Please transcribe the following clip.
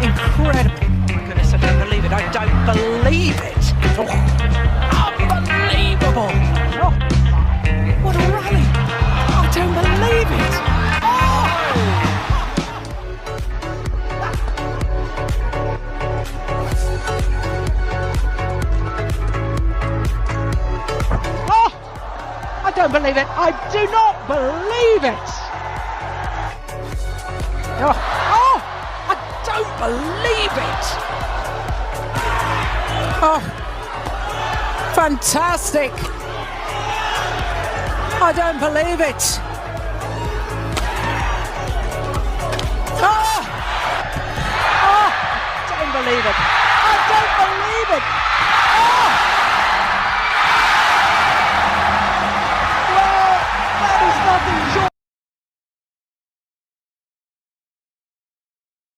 Incredible. Oh my goodness, I don't believe it. I don't believe it. Oh, unbelievable. Oh, what a rally. I don't believe it. Oh, I don't believe it. I do not believe it. Oh, I don't believe it. Oh, fantastic. I don't believe it.